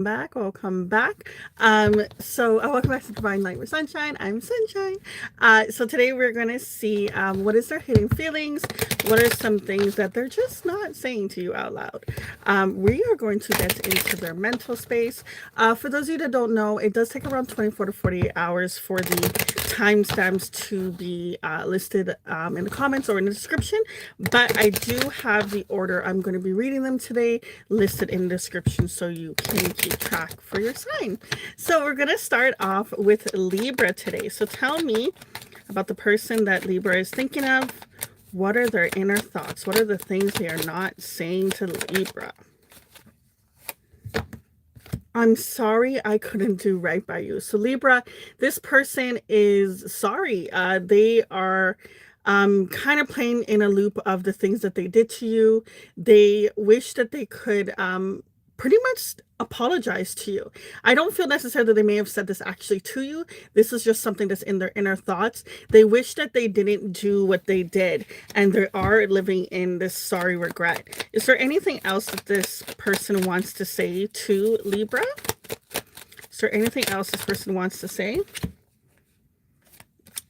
Welcome back. Welcome back to Divine Light with Sunshine. I'm Sunshine. So today we're going to see what is their hidden feelings. What are some things that they're just not saying to you out loud? We are going to get into their mental space. For those of you that don't know, it does take around 24 to 48 hours for the timestamps to be listed in the comments or in the description. But I do have the order I'm going to be reading them today listed in the description so you can keep track for your sign. So we're going to start off with Libra today. So tell me about the person that Libra is thinking of. What are their inner thoughts? What are the things they are not saying to Libra? I'm sorry I couldn't do right by you. So Libra, this person is sorry. They are kind of playing in a loop of the things that they did to you. They wish that they could pretty much apologize to you. I don't feel necessarily that they may have said this actually to you. This is just something that's in their inner thoughts. They wish that they didn't do what they did, and they are living in this sorry regret. Is there anything else that this person wants to say to Libra? Is there anything else this person wants to say?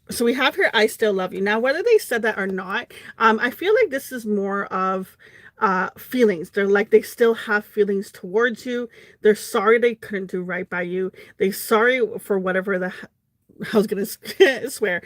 So we have here, I still love you. Now, whether they said that or not, I feel like this is more of feelings. They're like, they still have feelings towards you. They're sorry they couldn't do right by you. They're sorry for whatever I was going to swear.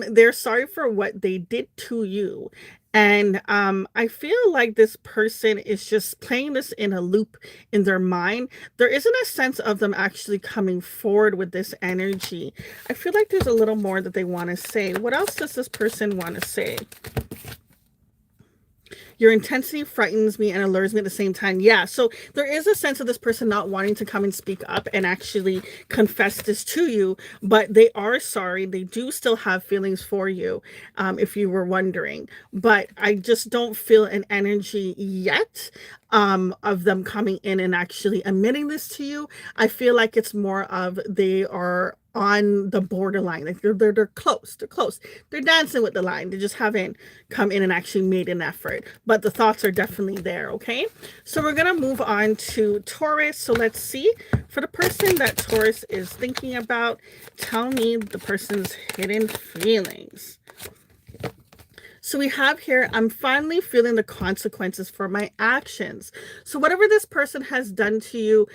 They're sorry for what they did to you. And I feel like this person is just playing this in a loop in their mind. There isn't a sense of them actually coming forward with this energy. I feel like there's a little more that they want to say. What else does this person want to say? Your intensity frightens me and allures me at the same time. Yeah, so there is a sense of this person not wanting to come and speak up and actually confess this to you, but they are sorry. They do still have feelings for you, if you were wondering. But I just don't feel an energy yet of them coming in and actually admitting this to you. I feel like it's more of they are on the borderline. Like they're close. They're close. They're dancing with the line. They just haven't come in and actually made an effort. But the thoughts are definitely there, okay? So we're gonna move on to Taurus. So let's see. For the person that Taurus is thinking about, tell me the person's hidden feelings. So we have here, I'm finally feeling the consequences for my actions. So whatever this person has done to you,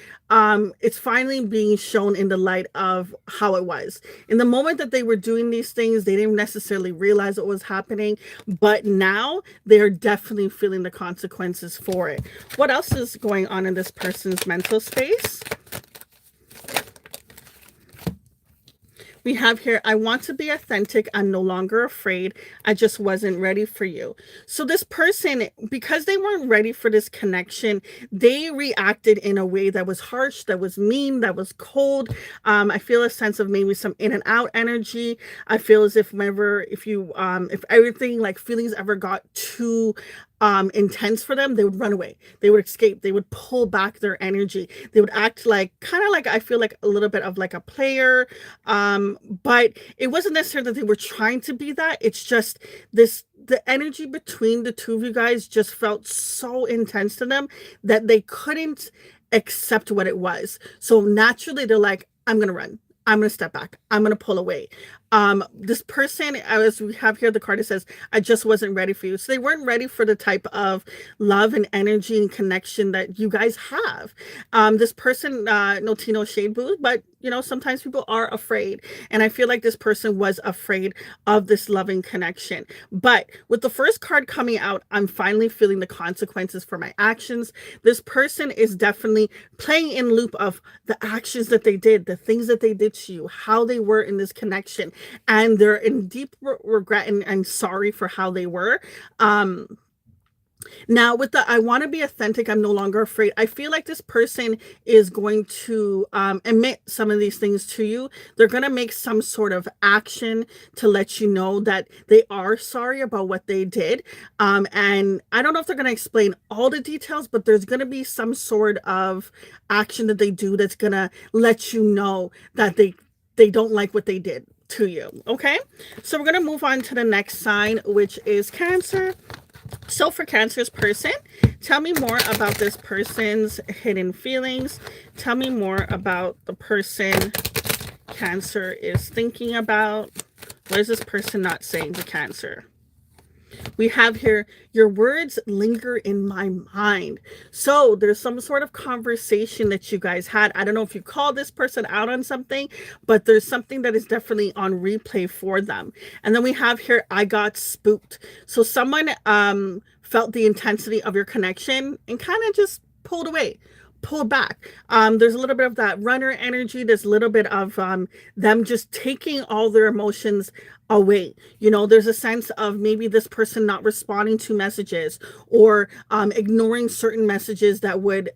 it's finally being shown in the light of how it was. In the moment that they were doing these things, they didn't necessarily realize what was happening, but now they're definitely feeling the consequences for it. What else is going on in this person's mental space? We have here, I want to be authentic. I'm no longer afraid. I just wasn't ready for you. So this person, because they weren't ready for this connection, they reacted in a way that was harsh, that was mean, that was cold. I feel a sense of maybe some in and out energy. I feel as if if everything like feelings ever got too intense for them, they would run away, they would escape, they would pull back their energy, they would act like kind of like, I feel like a little bit of like a player, but it wasn't necessarily that they were trying to be that. It's just the energy between the two of you guys just felt so intense to them that they couldn't accept what it was. So naturally they're like, I'm gonna run, I'm going to step back, I'm going to pull away. This person, as we have here, the card, it says, I just wasn't ready for you. So they weren't ready for the type of love and energy and connection that you guys have. This person, no tea, no shade, boo, but sometimes people are afraid. And I feel like this person was afraid of this loving connection. But with the first card coming out, I'm finally feeling the consequences for my actions. This person is definitely playing in loop of the actions that they did, the things that they did to you, how they were in this connection. And they're in deep regret and sorry for how they were. Now with the I want to be authentic, I'm no longer afraid, I feel like this person is going to admit some of these things to you. They're going to make some sort of action to let you know that they are sorry about what they did. And I don't know if they're going to explain all the details, but there's going to be some sort of action that they do that's going to let you know that they don't like what they did to you. Okay, so we're going to move on to the next sign, which is Cancer. So for Cancer's person, tell me more about this person's hidden feelings. Tell me more about the person Cancer is thinking about. What is this person not saying to Cancer? We have here, your words linger in my mind. So there's some sort of conversation that you guys had. I don't know if you called this person out on something, but there's something that is definitely on replay for them. And then we have here, I got spooked. So someone felt the intensity of your connection and kind of just pulled away, pulled back. There's a little bit of that runner energy. There's a little bit of them just taking all their emotions away. You know, there's a sense of maybe this person not responding to messages, or ignoring certain messages that would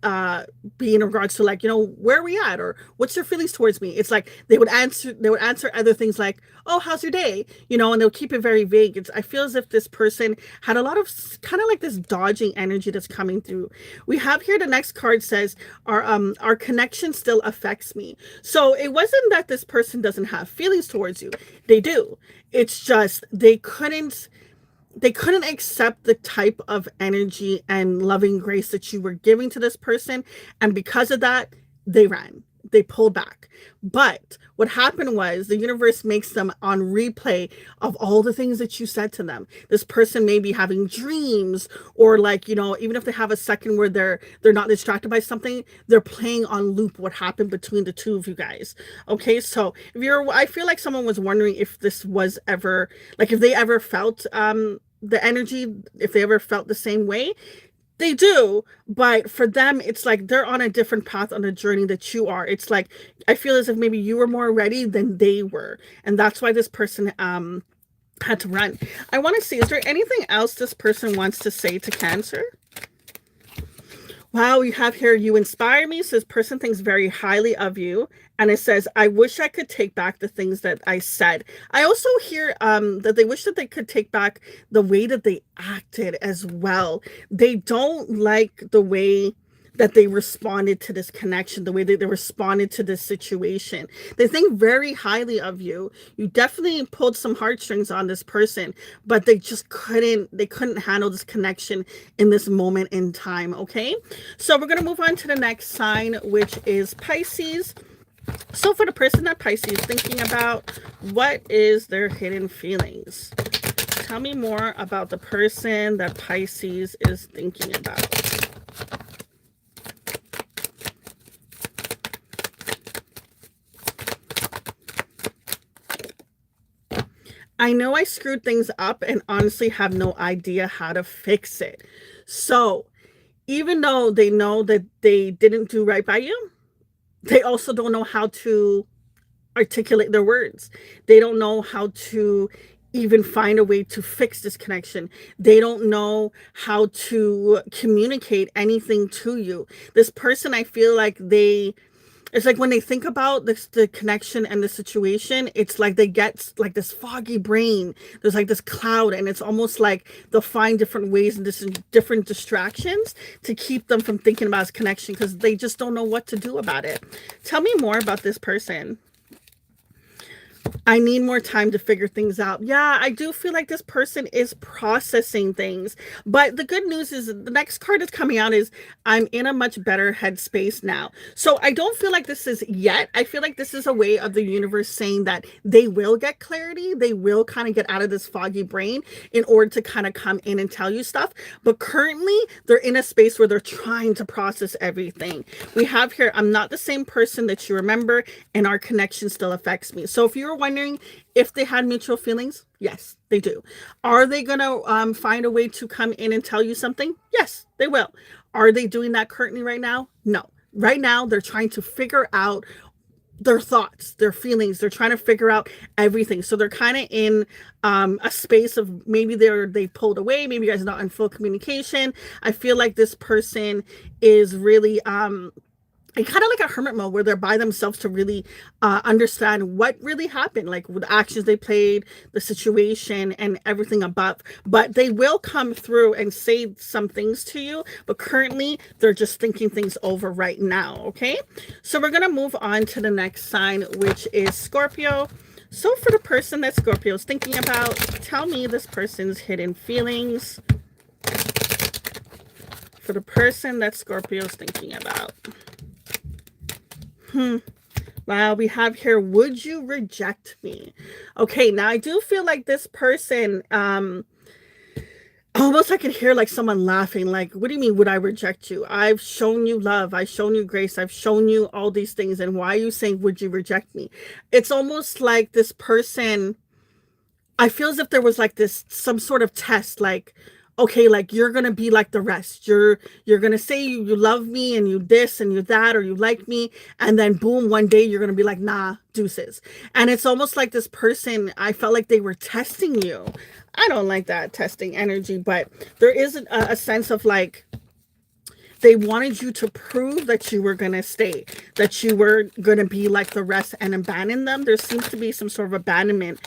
be in regards to, like, you know, where are we at, or what's your feelings towards me. It's like they would answer other things like, oh, how's your day, you know, and they'll keep it very vague. I feel as if this person had a lot of kind of like this dodging energy that's coming through. We have here, the next card says, our connection still affects me. So it wasn't that this person doesn't have feelings towards you. They do. It's just they couldn't accept the type of energy and loving grace that you were giving to this person, and because of that, they ran. They pulled back. But what happened was the universe makes them on replay of all the things that you said to them. This person may be having dreams, or, like, you know, even if they have a second where they're not distracted by something, they're playing on loop what happened between the two of you guys. Okay, so I feel like someone was wondering if this was ever, like, if they ever felt the energy, if they ever felt the same way. They do, but for them, it's like they're on a different path on the journey that you are. It's like, I feel as if maybe you were more ready than they were. And that's why this person had to run. I want to see, is there anything else this person wants to say to Cancer? Wow, you have here, you inspire me. So this person thinks very highly of you. And it says, I wish I could take back the things that I said. I also hear that they wish that they could take back the way that they acted as well. They don't like the way that they responded to this connection, the way that they responded to this situation. They think very highly of you. You definitely pulled some heartstrings on this person, but they just couldn't handle this connection in this moment in time, okay? So we're going to move on to the next sign, which is Pisces. So for the person that Pisces is thinking about, what is their hidden feelings? Tell me more about the person that Pisces is thinking about. I know I screwed things up and honestly have no idea how to fix it. So even though they know that they didn't do right by you, they also don't know how to articulate their words. They don't know how to even find a way to fix this connection. They don't know how to communicate anything to you. This person, I feel like it's like when they think about the connection and the situation, it's like they get like this foggy brain. There's like this cloud, and it's almost like they'll find different ways and different distractions to keep them from thinking about this connection, because they just don't know what to do about it. Tell me more about this person. I need more time to figure things out. Yeah, I do feel like this person is processing things. But the good news is the next card that's coming out is, I'm in a much better headspace now. So I don't feel like this is yet. I feel like this is a way of the universe saying that they will get clarity. They will kind of get out of this foggy brain in order to kind of come in and tell you stuff. But currently, they're in a space where they're trying to process everything. We have here, I'm not the same person that you remember, and our connection still affects me. So if you're wondering if they had mutual feelings, yes, they do. Are they going to find a way to come in and tell you something? Yes, they will. Are they doing that currently right now? No. Right now, they're trying to figure out their thoughts, their feelings. They're trying to figure out everything. So they're kind of in a space of maybe they pulled away. Maybe you guys are not in full communication. I feel like this person is really and kind of like a hermit mode, where they're by themselves to really understand what really happened, like with the actions they played, the situation, and everything above. But they will come through and say some things to you, but currently they're just thinking things over right now, okay? So we're going to move on to the next sign, which is Scorpio. So for the person that Scorpio is thinking about, tell me this person's hidden feelings. for the person that Scorpio's thinking about. Wow, we have here, would you reject me? Okay, now I do feel like this person, almost I could hear like someone laughing, like, what do you mean, would I reject you? I've shown you love, I've shown you grace, I've shown you all these things, and why are you saying, would you reject me? It's almost like this person, I feel as if there was like this, some sort of test, like, okay, like you're gonna be like the rest. You're gonna say you love me and you this and you that, or you like me, and then boom, one day you're gonna be like, nah, deuces. And it's almost like this person, I felt like they were testing you. I don't like that testing energy, but there is a sense of like, they wanted you to prove that you were going to stay, that you were going to be like the rest and abandon them. There seems to be some sort of abandonment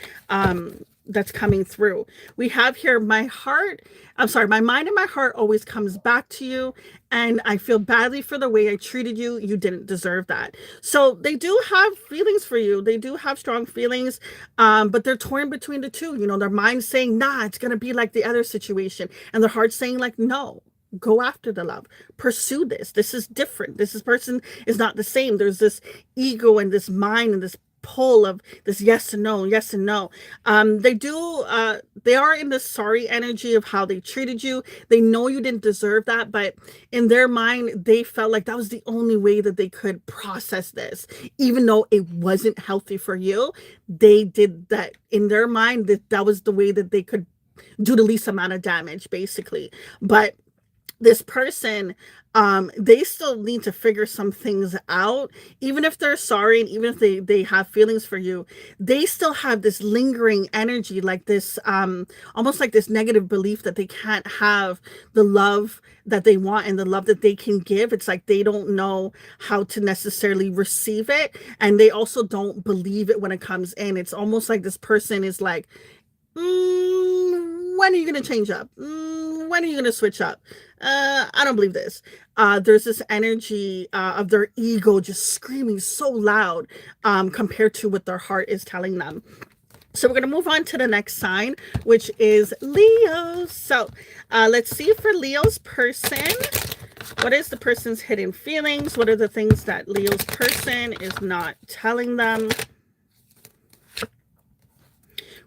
that's coming through. We have here, my mind and my heart always comes back to you, and I feel badly for the way I treated you. You didn't deserve that. So they do have feelings for you. They do have strong feelings, but they're torn between the two. You know, their mind's saying, nah, it's going to be like the other situation. And their heart's saying like, no, go after the love, pursue this is different, person is not the same. There's this ego and this mind and this pull of this yes and no, yes and no. They are in the sorry energy of how they treated you. They know you didn't deserve that, but in their mind they felt like that was the only way that they could process this, even though it wasn't healthy for you. They did that in their mind, that was the way that they could do the least amount of damage, basically. But this person, they still need to figure some things out. Even if they're sorry, and even if they have feelings for you, they still have this lingering energy, like this, almost like this negative belief that they can't have the love that they want and the love that they can give. It's like they don't know how to necessarily receive it, and they also don't believe it when it comes in. It's almost like this person is like, when are you going to change up? When are you going to switch up? I don't believe this. There's this energy of their ego just screaming so loud compared to what their heart is telling them. So we're going to move on to the next sign, which is Leo. So let's see for Leo's person. What is the person's hidden feelings? What are the things that Leo's person is not telling them?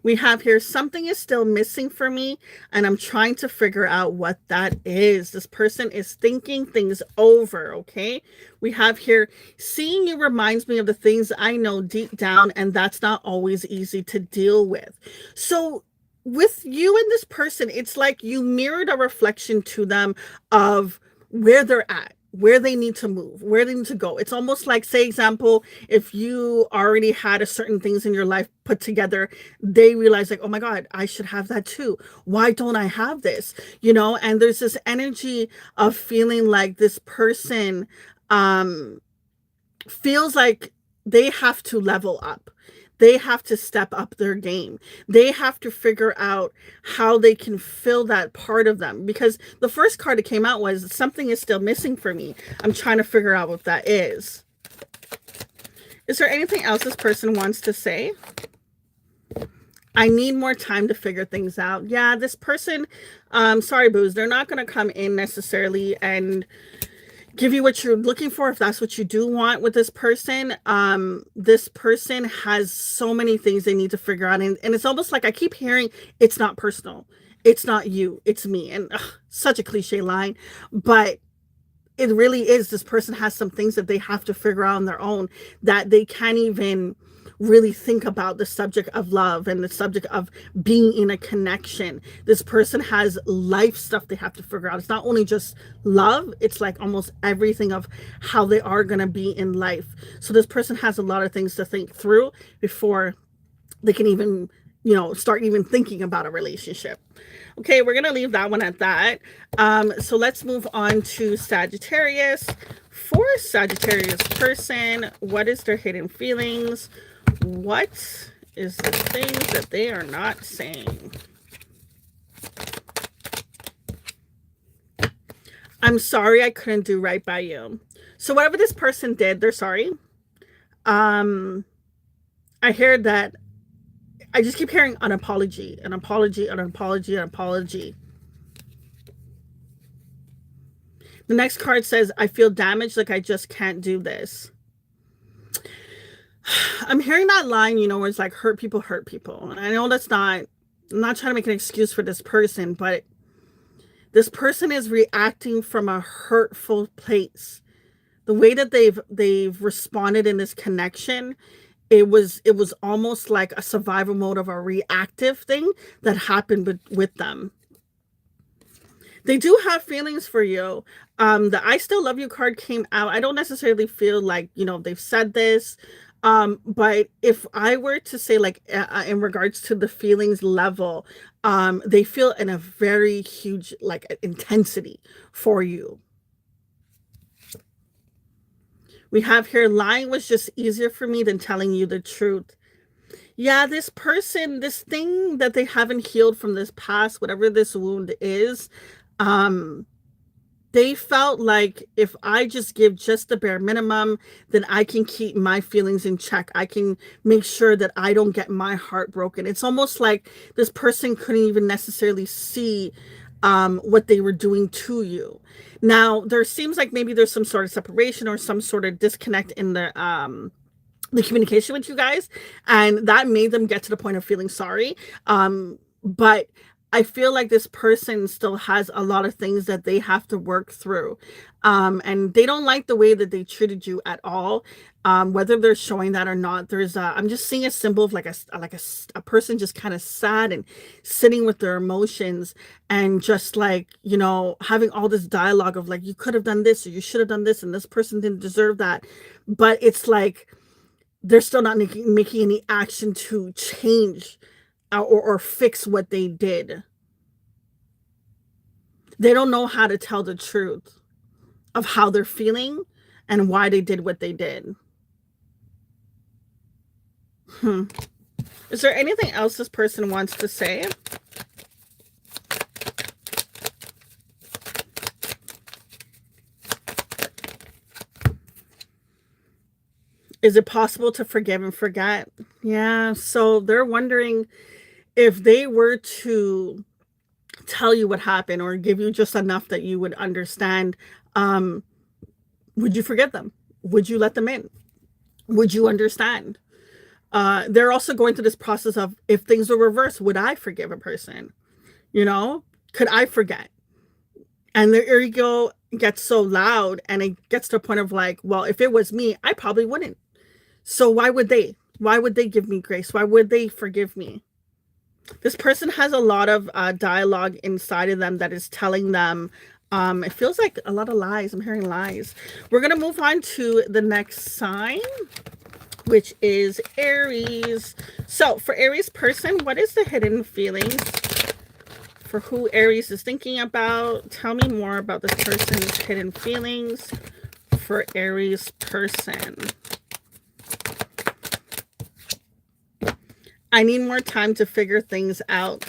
We have here, something is still missing for me, and I'm trying to figure out what that is. This person is thinking things over, okay? We have here, seeing you reminds me of the things I know deep down, and that's not always easy to deal with. So with you and this person, it's like you mirrored a reflection to them of where they're at, where they need to move, where they need to go. It's almost like, say, example, if you already had a certain things in your life put together, they realize like, oh my God, I should have that too. Why don't I have this? You know, and there's this energy of feeling like this person feels like they have to level up. They have to step up their game. They have to figure out how they can fill that part of them. Because the first card that came out was, something is still missing for me. I'm trying to figure out what that is. Is there anything else this person wants to say? I need more time to figure things out. Yeah, this person, sorry, booze, they're not going to come in necessarily and give you what you're looking for, if that's what you do want with this person. This person has so many things they need to figure out, and it's almost like I keep hearing, it's not personal, it's not you, it's me. And such a cliche line, but it really is. This person has some things that they have to figure out on their own, that they can't even really think about the subject of love and the subject of being in a connection. This person has life stuff they have to figure out. It's not only just love, it's like almost everything of how they are going to be in life. So this person has a lot of things to think through before they can even, you know, start even thinking about a relationship. Okay, we're going to leave that one at that. So let's move on to Sagittarius. For Sagittarius person, what is their hidden feelings? What is the things that they are not saying? I'm sorry I couldn't do right by you. So whatever this person did, they're sorry. I hear that. I just keep hearing an apology, an apology, an apology, an apology. The next card says, I feel damaged, like I just can't do this. I'm hearing that line, where it's like hurt people hurt people. And I know that's not, I'm not trying to make an excuse for this person, but this person is reacting from a hurtful place. The way that they've responded in this connection, it was almost like a survival mode of a reactive thing that happened with them. They do have feelings for you. The I still love you card came out. I don't necessarily feel like, they've said this. But if I were to say, like, in regards to the feelings level, they feel in a very huge, like, intensity for you. We have here, lying was just easier for me than telling you the truth. Yeah, this person, this thing that they haven't healed from this past, whatever this wound is, um, they felt like if I just give just the bare minimum, then I can keep my feelings in check. I can make sure that I don't get my heart broken. It's almost like this person couldn't even necessarily see what they were doing to you. Now, there seems like maybe there's some sort of separation or some sort of disconnect in the communication with you guys, and that made them get to the point of feeling sorry. But I feel like this person still has a lot of things that they have to work through, and they don't like the way that they treated you at all. Whether they're showing that or not, I'm just seeing a symbol of like a person just kind of sad and sitting with their emotions, and just like, having all this dialogue of like, you could have done this or you should have done this and this person didn't deserve that. But it's like they're still not making any action to change, or fix what they did. They don't know how to tell the truth of how they're feeling and why they did what they did. Is there anything else this person wants to say? Is it possible to forgive and forget? Yeah, so they're wondering if they were to tell you what happened or give you just enough that you would understand, um, would you forgive them? Would you let them in? Would you understand? They're also going through this process of, if things were reversed, would I forgive a person? Could I forget? And their ego gets so loud, and it gets to a point of like, well, if it was me, I probably wouldn't. So why would they? Why would they give me grace? Why would they forgive me? This person has a lot of dialogue inside of them that is telling them, it feels like a lot of lies. I'm hearing lies. We're going to move on to the next sign, which is Aries. So for Aries person, what is the hidden feelings for who Aries is thinking about? Tell me more about this person's hidden feelings for Aries person. I need more time to figure things out.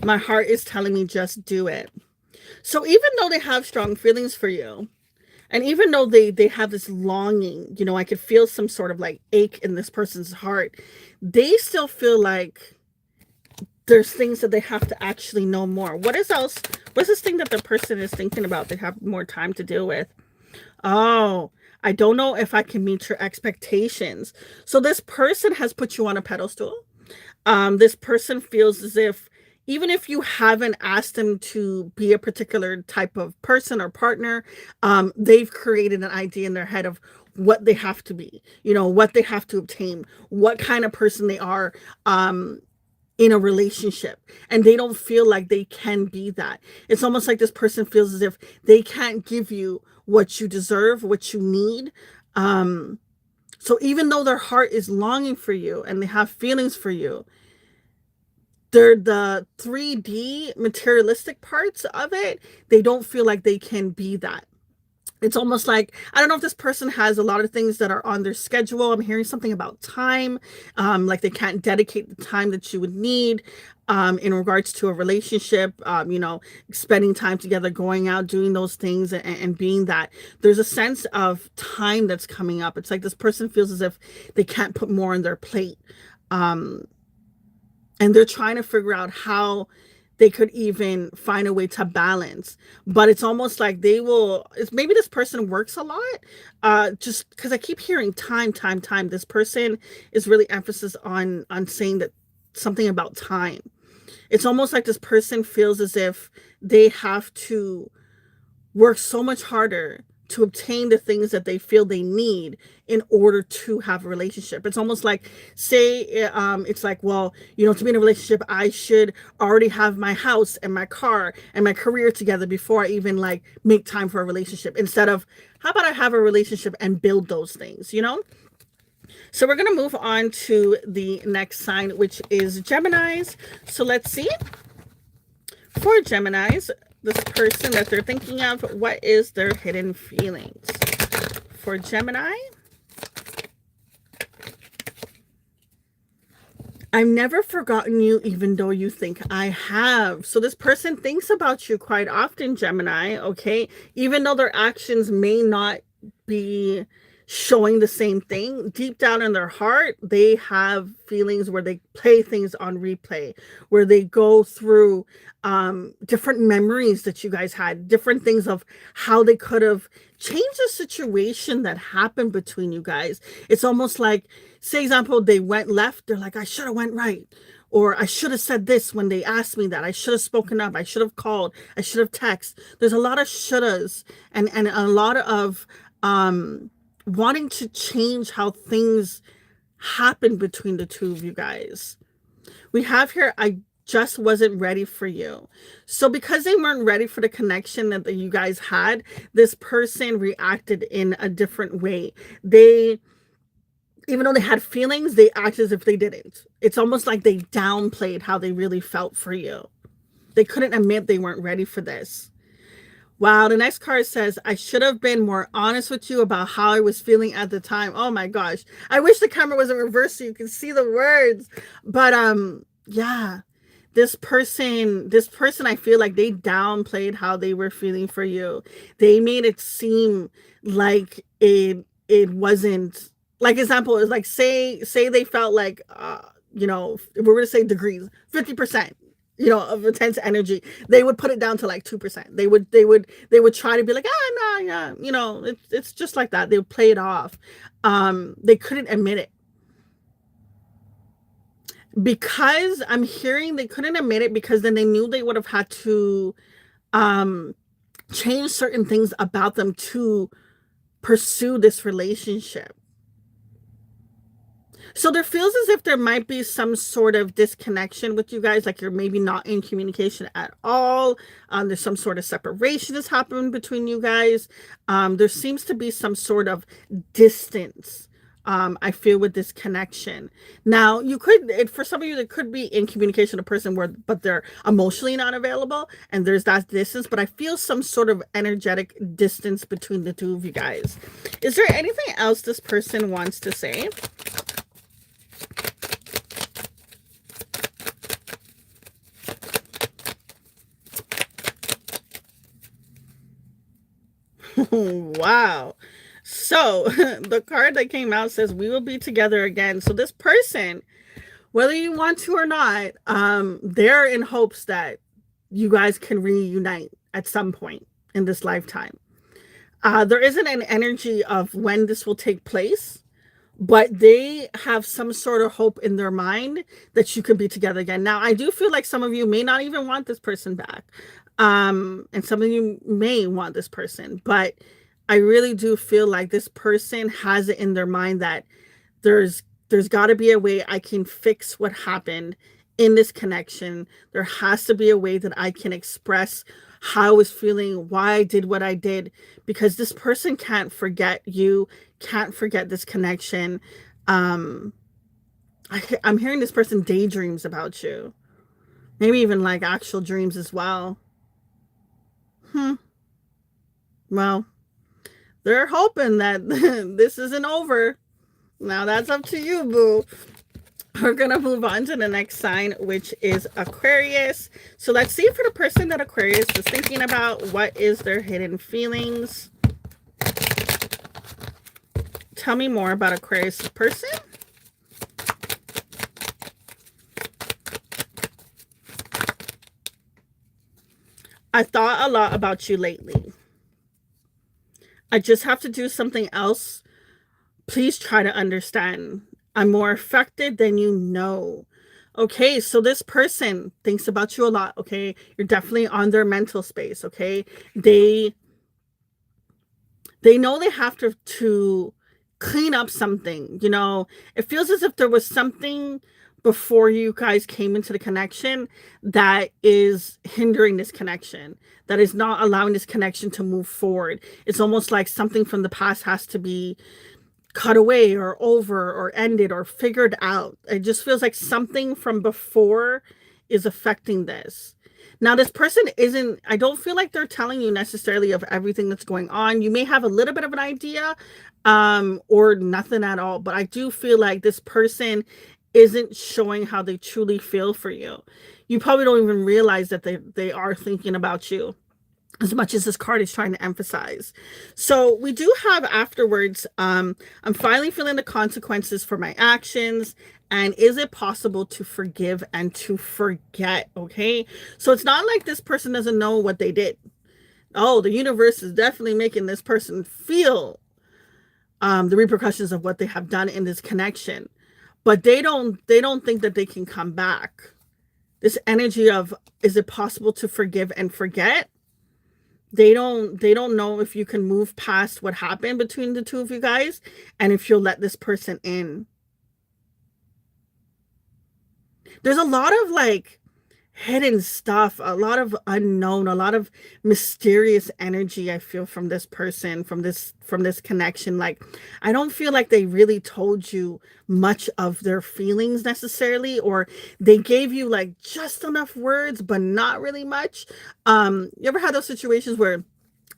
My heart is telling me just do it. So even though they have strong feelings for you, and even though they have this longing, I could feel some sort of like ache in this person's heart, they still feel like there's things that they have to actually know more. What's this thing that the person is thinking about they have more time to deal with? Oh, I don't know if I can meet your expectations. So this person has put you on a pedestal. This person feels as if, even if you haven't asked them to be a particular type of person or partner, they've created an idea in their head of what they have to be, what they have to obtain, what kind of person they are, in a relationship, and they don't feel like they can be that. It's almost like this person feels as if they can't give you what you deserve, what you need. So even though their heart is longing for you and they have feelings for you, they're the 3D materialistic parts of it. They don't feel like they can be that. It's almost like, I don't know if this person has a lot of things that are on their schedule. I'm hearing something about time, like they can't dedicate the time that you would need in regards to a relationship, spending time together, going out, doing those things, and being that. There's a sense of time that's coming up. It's like this person feels as if they can't put more on their plate. And they're trying to figure out how they could even find a way to balance. But it's almost like it's maybe this person works a lot. Just because I keep hearing time. This person is really emphasis on saying that something about time. It's almost like this person feels as if they have to work so much harder to obtain the things that they feel they need in order to have a relationship. It's almost like, say, it's like, well, to be in a relationship, I should already have my house and my car and my career together before I even like make time for a relationship. Instead of, how about I have a relationship and build those things? So we're going to move on to the next sign, which is Geminis. So let's see. For Geminis, this person that they're thinking of, what is their hidden feelings? For Gemini, I've never forgotten you, even though you think I have. So this person thinks about you quite often, Gemini, okay? Even though their actions may not be showing the same thing, deep down in their heart, they have feelings where they play things on replay, where they go through different memories that you guys had, different things of how they could have changed the situation that happened between you guys. It's almost like, say example, they went left, they're like, I should have went right. Or I should have said this when they asked me that. I should have spoken up. I should have called. I should have texted. There's a lot of shouldas and a lot of wanting to change how things happen between the two of you guys. We have here, I just wasn't ready for you. So because they weren't ready for the connection that you guys had, this person reacted in a different way. Even though they had feelings, they act as if they didn't. It's almost like they downplayed how they really felt for you. They couldn't admit they weren't ready for this. Wow, the next card says, I should have been more honest with you about how I was feeling at the time. Oh my gosh. I wish the camera was in reverse so you can see the words. But yeah, this person, I feel like they downplayed how they were feeling for you. They made it seem like it wasn't, like example is like, say they felt like if we were to say degrees, 50%. Of intense energy, they would put it down to like 2%. They would try to be like, no, yeah, it's just like that. They would play it off. They couldn't admit it because I'm hearing they couldn't admit it because then they knew they would have had to change certain things about them to pursue this relationship. So there feels as if there might be some sort of disconnection with you guys, like you're maybe not in communication at all. There's some sort of separation that's happened between you guys. There seems to be some sort of distance, I feel, with this connection. Now, for some of you, there could be in communication a person but they're emotionally not available, and there's that distance, but I feel some sort of energetic distance between the two of you guys. Is there anything else this person wants to say? Wow. So the card that came out says we will be together again. So this person, whether you want to or not, they're in hopes that you guys can reunite at some point in this lifetime. There isn't an energy of when this will take place, but they have some sort of hope in their mind that you could be together again. Now, I do feel like some of you may not even want this person back. And some of you may want this person, but I really do feel like this person has it in their mind that there's got to be a way I can fix what happened in this connection. There has to be a way that I can express how I was feeling, why I did what I did, because this person can't forget you, can't forget this connection. I'm hearing this person daydreams about you, maybe even like actual dreams as well. Well, they're hoping that this isn't over. Now that's up to you, boo. We're going to move on to the next sign, which is Aquarius. So let's see for the person that Aquarius is thinking about, what is their hidden feelings? Tell me more about Aquarius' person. I thought a lot about you lately. I just have to do something else. Please try to understand. I'm more affected than you know. Okay, so this person thinks about you a lot, okay? You're definitely on their mental space, okay? They they know they have to clean up something, you know. It feels as if there was something before you guys came into the connection that is hindering this connection, that is not allowing this connection to move forward. It's almost like something from the past has to be cut away or over or ended or figured out. It just feels like something from before is affecting this. Now, this person isn't, I don't feel like they're telling you necessarily of everything that's going on. You may have a little bit of an idea, or nothing at all, but I do feel like this person isn't showing how they truly feel for you. You probably don't even realize that they are thinking about you as much as this card is trying to emphasize. So we do have afterwards, I'm finally feeling the consequences for my actions. And is it possible to forgive and to forget? Okay. So it's not like this person doesn't know what they did. Oh, the universe is definitely making this person feel the repercussions of what they have done in this connection. But they don't think that they can come back. This energy of, is it possible to forgive and forget? They don't know if you can move past what happened between the two of you guys and if you'll let this person in. There's a lot of like hidden stuff, a lot of unknown, a lot of mysterious energy I feel from this person, from this connection. Like, I don't feel like they really told you much of their feelings necessarily, or they gave you like just enough words but not really much. You ever had those situations where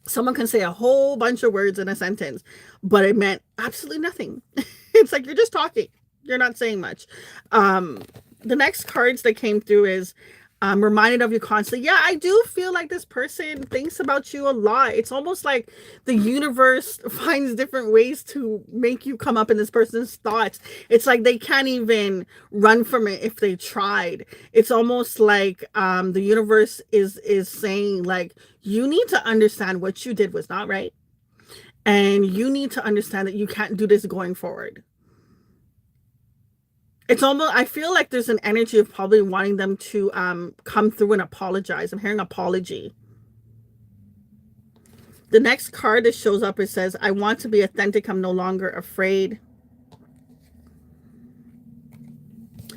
someone can say a whole bunch of words in a sentence, but it meant absolutely nothing? It's like you're just talking, you're not saying much. The next cards that came through is reminded of you constantly. Yeah, I do feel like this person thinks about you a lot. It's almost like the universe finds different ways to make you come up in this person's thoughts. It's like they can't even run from it if they tried. It's almost like the universe is saying, like, you need to understand what you did was not right, and you need to understand that you can't do this going forward. It's almost, I feel like there's an energy of probably wanting them to come through and apologize. I'm hearing apology. The next card that shows up, it says, I want to be authentic. I'm no longer afraid.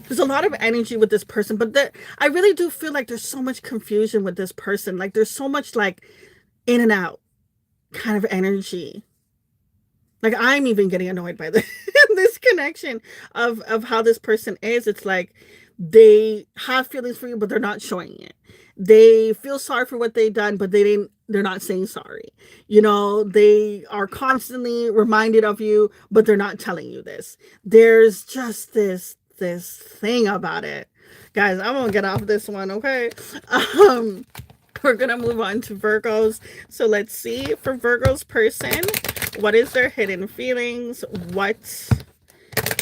There's a lot of energy with this person, but I really do feel like there's so much confusion with this person. Like, there's so much like in and out kind of energy. Like, I'm even getting annoyed by this connection of how this person is. It's like they have feelings for you, but they're not showing it. They feel sorry for what they've done, but they're not saying sorry. You know, they are constantly reminded of you, but they're not telling you this. There's just this thing about it. Guys, I'm gonna get off this one, okay? We're gonna move on to Virgos. So let's see, for Virgo's person, what is their hidden feelings? What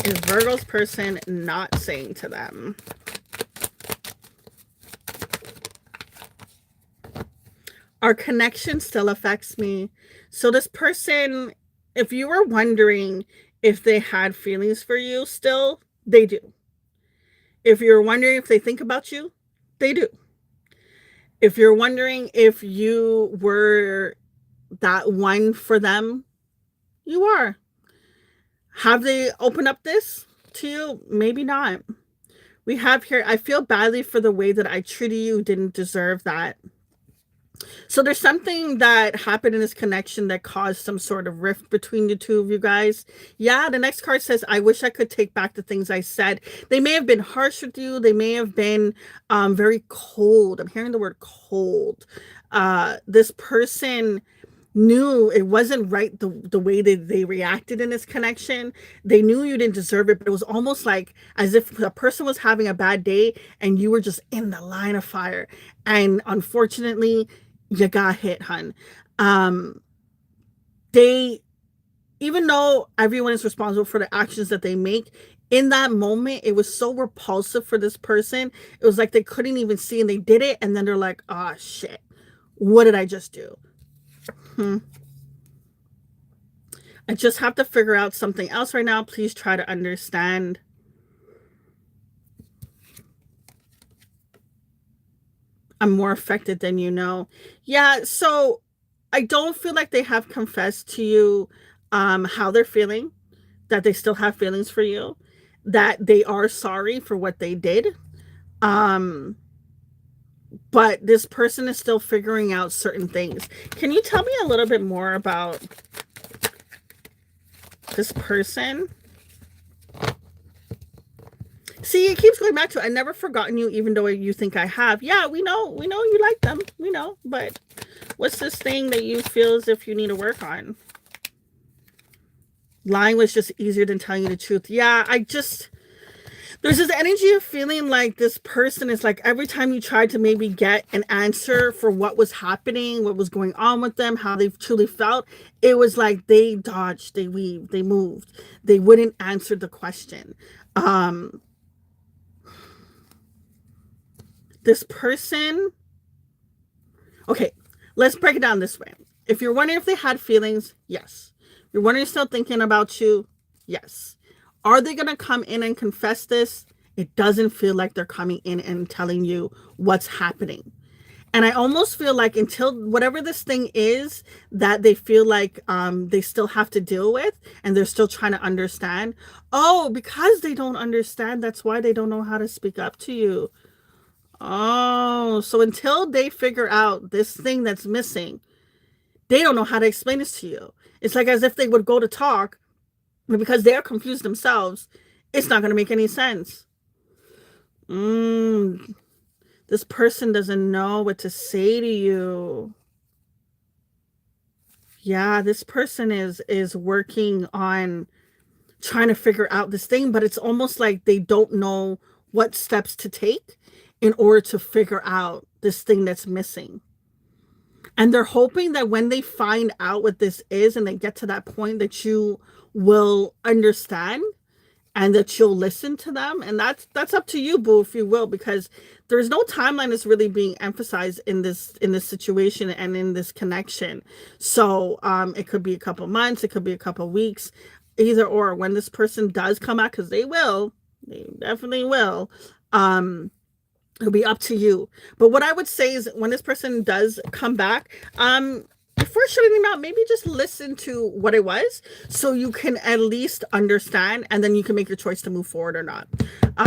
is Virgo's person not saying to them? Our connection still affects me. So this person, if you were wondering if they had feelings for you still, they do. If you're wondering if they think about you, they do. If you're wondering if you were that one for them, you are. Have they opened up this to you? Maybe not. We have here, I feel badly for the way that I treated you, didn't deserve that. So there's something that happened in this connection that caused some sort of rift between the two of you guys. Yeah, the next card says, I wish I could take back the things I said. They may have been harsh with you. They may have been very cold. I'm hearing the word cold. This person knew it wasn't right, the way that they reacted in this connection. They knew you didn't deserve it, but it was almost like as if a person was having a bad day and you were just in the line of fire. And unfortunately, you got hit, hun. They, even though everyone is responsible for the actions that they make, in that moment, it was so repulsive for this person. It was like they couldn't even see, and they did it, and then they're like, oh shit, What did I just do? I just have to figure out something else right now. Please try to understand. I'm more affected than you know. Yeah, so I don't feel like they have confessed to you how they're feeling, that they still have feelings for you, that they are sorry for what they did. Um, but this person is still figuring out certain things. Can you tell me a little bit more about this person? See, it keeps going back to, I never forgotten you, even though you think I have. Yeah, we know you like them. We know, but what's this thing that you feel as if you need to work on? Lying was just easier than telling you the truth. Yeah, there's this energy of feeling like this person is like, every time you tried to maybe get an answer for what was happening, what was going on with them, how they truly felt, it was like they dodged, they weaved, they moved. They wouldn't answer the question. This person, okay, let's break it down this way. If you're wondering if they had feelings, yes. If you're wondering, still thinking about you, yes. Are they going to come in and confess this? It doesn't feel like they're coming in and telling you what's happening. And I almost feel like until whatever this thing is that they feel like they still have to deal with, and they're still trying to understand. Oh, because they don't understand, that's why they don't know how to speak up to you. Oh, so until they figure out this thing that's missing, they don't know how to explain this to you. It's like as if they would go to talk, but because they're confused themselves, it's not going to make any sense. This person doesn't know what to say to you. Yeah, this person is working on trying to figure out this thing, but it's almost like they don't know what steps to take in order to figure out this thing that's missing. And they're hoping that when they find out what this is and they get to that point, that you will understand and that you'll listen to them. And that's up to you, boo, if you will, because there's no timeline that's really being emphasized in this situation and in this connection. So it could be a couple months, it could be a couple weeks, either or. When this person does come out, because they definitely will, it'll be up to you. But what I would say is when this person does come back, before shutting them out, maybe just listen to what it was so you can at least understand, and then you can make your choice to move forward or not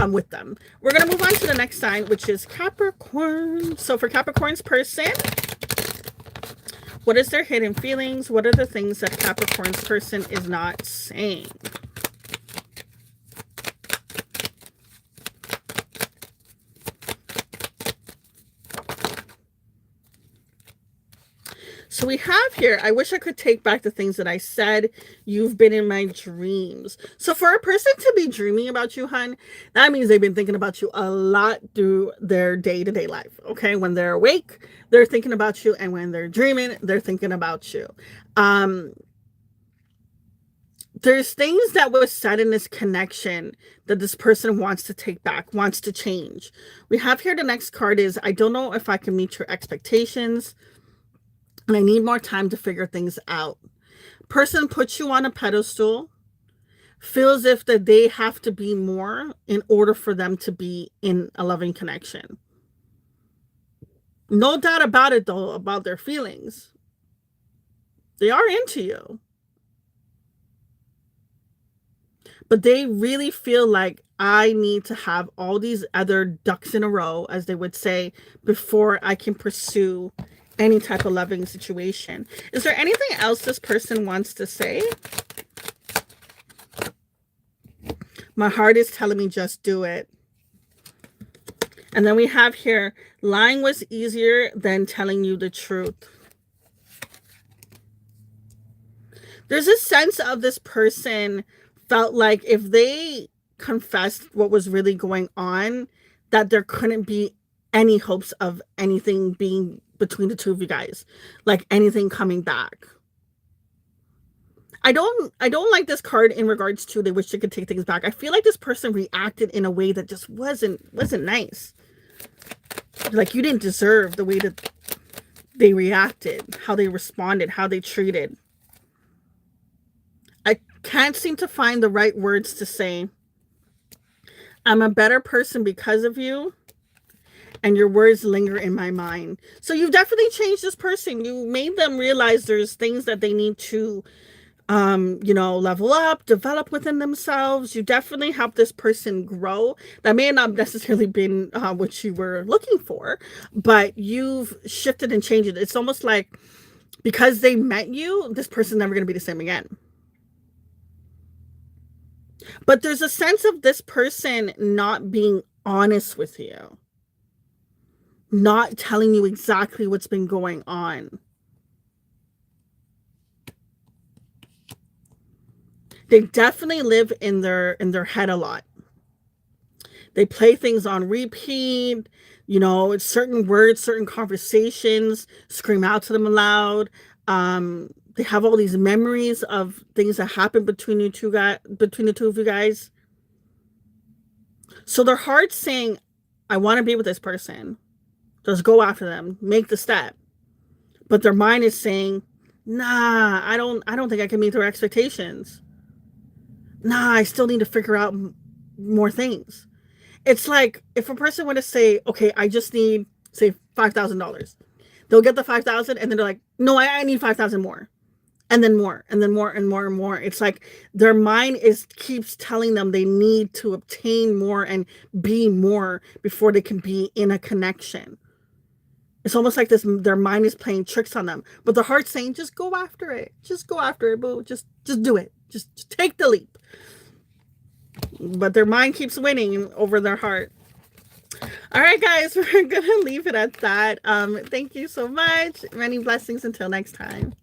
with them. We're going to move on to the next sign, which is Capricorn. So for Capricorn's person, what is their hidden feelings? What are the things that Capricorn's person is not saying? So we have here, I wish I could take back the things that I said. You've been in my dreams. So for a person to be dreaming about you, hun, that means they've been thinking about you a lot through their day-to-day life. Okay, when they're awake, they're thinking about you, and when they're dreaming, they're thinking about you. There's things that was said in this connection that this person wants to take back, wants to change. We have here, the next card is, I don't know if I can meet your expectations, and I need more time to figure things out. Person puts you on a pedestal, feels if that they have to be more in order for them to be in a loving connection. No doubt about it, though, about their feelings. They are into you. But they really feel like, I need to have all these other ducks in a row, as they would say, before I can pursue any type of loving situation. Is there anything else this person wants to say? My heart is telling me just do it. And then we have here, lying was easier than telling you the truth. There's a sense of this person felt like if they confessed what was really going on, that there couldn't be any hopes of anything being between the two of you guys, like anything coming back. I don't like this card in regards to they wish they could take things back. I feel like this person reacted in a way that just wasn't nice. Like you didn't deserve the way that they reacted, how they responded, how they treated. I can't seem to find the right words to say. I'm a better person because of you, and your words linger in my mind. So you've definitely changed this person. You made them realize there's things that they need to level up, develop within themselves. You definitely help this person grow. That may not necessarily been what you were looking for, but you've shifted and changed it. It's almost like because they met you, this person's never going to be the same again. But there's a sense of this person not being honest with you, not telling you exactly what's been going on. They definitely live in their head a lot. They play things on repeat, it's certain words, certain conversations scream out to them aloud. They have all these memories of things that happened between the two of you guys. So their heart's saying, I want to be with this person. Just go after them, make the step. But their mind is saying, nah, I don't think I can meet their expectations. Nah, I still need to figure out more things. It's like if a person were to say, okay, I just need, say, $5,000. They'll get the 5,000 and then they're like, no, I need 5,000 more. And then more, and then more, and more, and more. It's like their mind keeps telling them they need to obtain more and be more before they can be in a connection. It's almost like their mind is playing tricks on them. But the heart's saying, just go after it. Just go after it, boo. Just do it. Just take the leap. But their mind keeps winning over their heart. All right, guys, we're going to leave it at that. Thank you so much. Many blessings until next time.